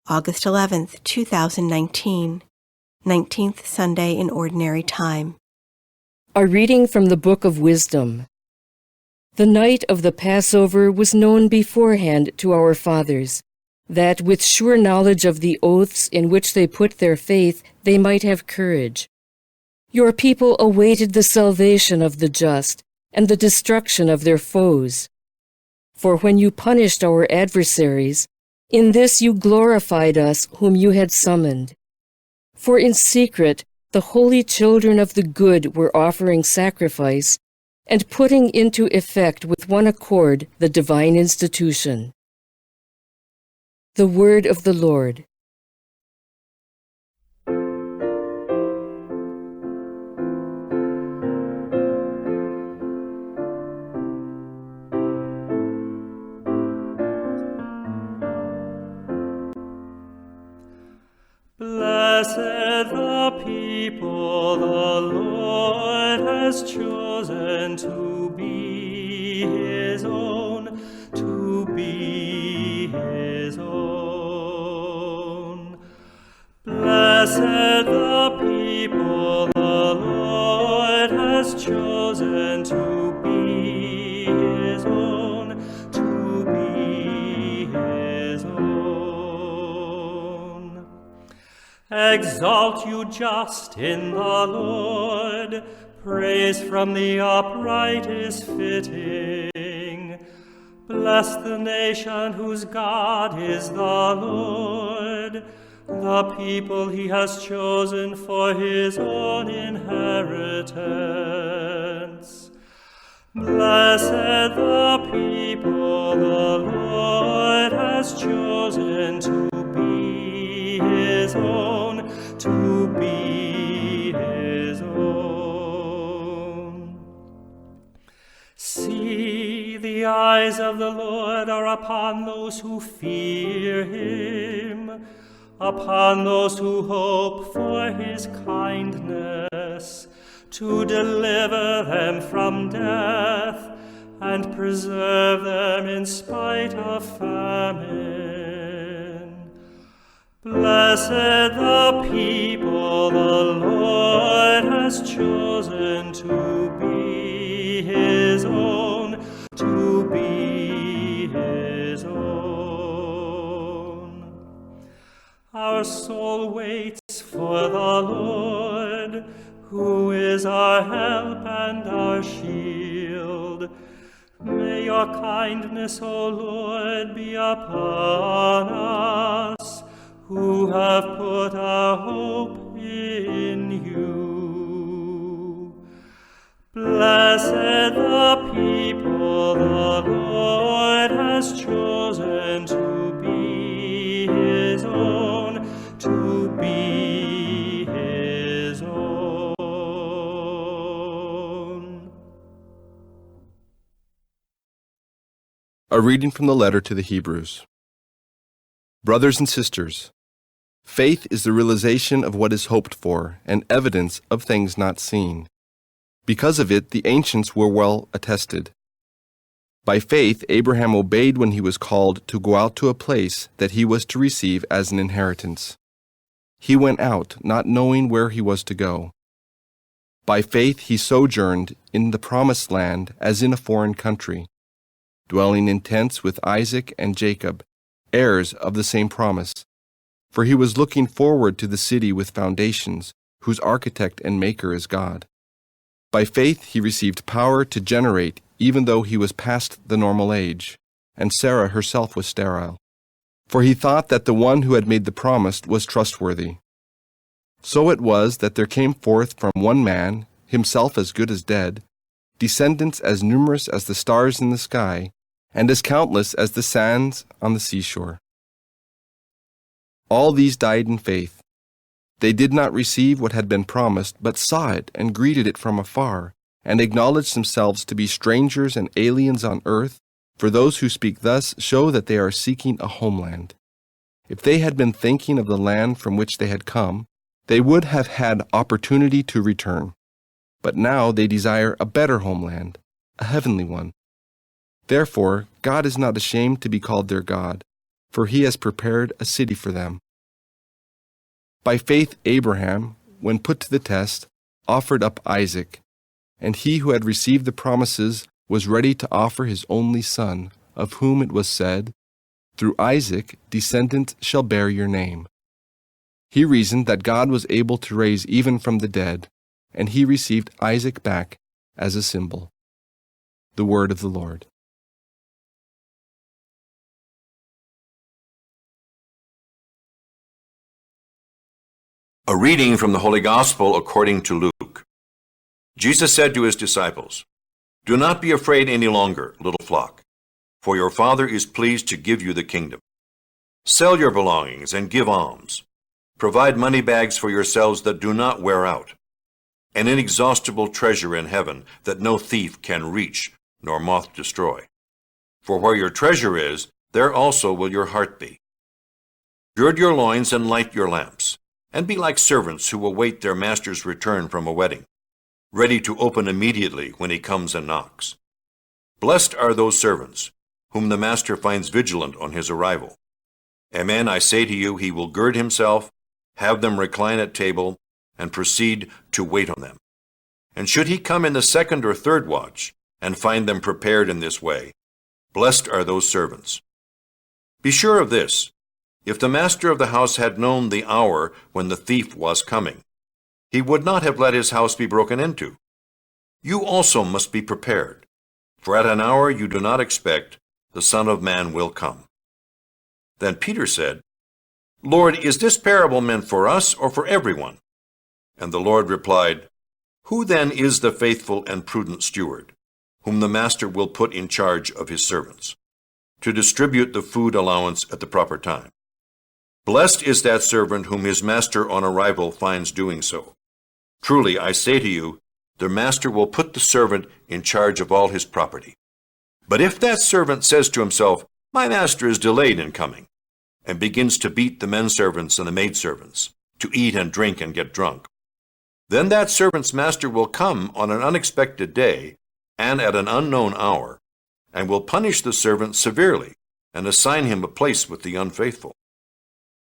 August 11th, 2019, 19th Sunday in Ordinary Time. A reading from the Book of Wisdom. The night of the Passover was known beforehand to our fathers, that with sure knowledge of the oaths in which they put their faith, they might have courage. Your people awaited the salvation of the just and the destruction of their foes. For when you punished our adversaries, in this you glorified us whom you had summoned. For in secret the holy children of the good were offering sacrifice and putting into effect with one accord the divine institution. The Word of the Lord. Blessed the people the Lord has chosen to be His own, to be His own. Blessed the people the Lord has chosen to be His own, to be His own. Exalt you just in the Lord, praise from the upright is fitting. Bless the nation whose God is the Lord, the people He has chosen for His own inheritance. Blessed the people the Lord has chosen to be His own, to be His own. See, the eyes of the Lord are upon those who fear Him, upon those who hope for His kindness, to deliver them from death and preserve them in spite of famine. Blessed the people the Lord has chosen to be His own, to be His own. Our soul waits for the Lord, who is our help and our shield. May your kindness, O Lord, be upon us, who have put our hope in you. Blessed the people the Lord has chosen to be His own, to be His own. A reading from the letter to the Hebrews. Brothers and sisters, faith is the realization of what is hoped for and evidence of things not seen. Because of it, the ancients were well attested. By faith, Abraham obeyed when he was called to go out to a place that he was to receive as an inheritance. He went out, not knowing where he was to go. By faith, he sojourned in the promised land as in a foreign country, dwelling in tents with Isaac and Jacob, heirs of the same promise. For he was looking forward to the city with foundations, whose architect and maker is God. By faith he received power to generate, even though he was past the normal age, and Sarah herself was sterile. For he thought that the one who had made the promise was trustworthy. So it was that there came forth from one man, himself as good as dead, descendants as numerous as the stars in the sky, and as countless as the sands on the seashore. All these died in faith. They did not receive what had been promised, but saw it and greeted it from afar, and acknowledged themselves to be strangers and aliens on earth, for those who speak thus show that they are seeking a homeland. If they had been thinking of the land from which they had come, they would have had opportunity to return. But now they desire a better homeland, a heavenly one. Therefore, God is not ashamed to be called their God, for he has prepared a city for them. By faith Abraham, when put to the test, offered up Isaac, and he who had received the promises was ready to offer his only son, of whom it was said, "Through Isaac descendants shall bear your name." He reasoned that God was able to raise even from the dead, and he received Isaac back as a symbol. The word of the Lord. A reading from the Holy Gospel according to Luke. Jesus said to his disciples, "Do not be afraid any longer, little flock, for your Father is pleased to give you the kingdom. Sell your belongings and give alms. Provide money bags for yourselves that do not wear out, an inexhaustible treasure in heaven that no thief can reach nor moth destroy. For where your treasure is, there also will your heart be. Gird your loins and light your lamps, and be like servants who await their master's return from a wedding, ready to open immediately when he comes and knocks. Blessed are those servants whom the master finds vigilant on his arrival. Amen, I say to you, he will gird himself, have them recline at table, and proceed to wait on them. And should he come in the second or third watch, and find them prepared in this way, blessed are those servants. Be sure of this, if the master of the house had known the hour when the thief was coming, he would not have let his house be broken into. You also must be prepared, for at an hour you do not expect, the Son of Man will come." Then Peter said, "Lord, is this parable meant for us or for everyone?" And the Lord replied, "Who then is the faithful and prudent steward, whom the master will put in charge of his servants, to distribute the food allowance at the proper time? Blessed is that servant whom his master on arrival finds doing so. Truly, I say to you, the master will put the servant in charge of all his property. But if that servant says to himself, 'My master is delayed in coming,' and begins to beat the menservants and the maidservants, to eat and drink and get drunk, then that servant's master will come on an unexpected day and at an unknown hour, and will punish the servant severely and assign him a place with the unfaithful.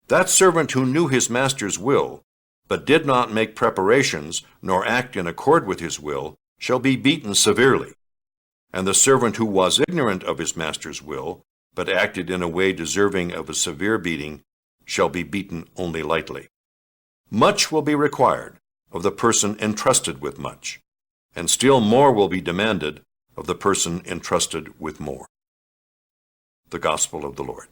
That servant who knew his master's will, but did not make preparations nor act in accord with his will, shall be beaten severely. And the servant who was ignorant of his master's will, but acted in a way deserving of a severe beating, shall be beaten only lightly. Much will be required of the person entrusted with much, and still more will be demanded of the person entrusted with more." The Gospel of the Lord.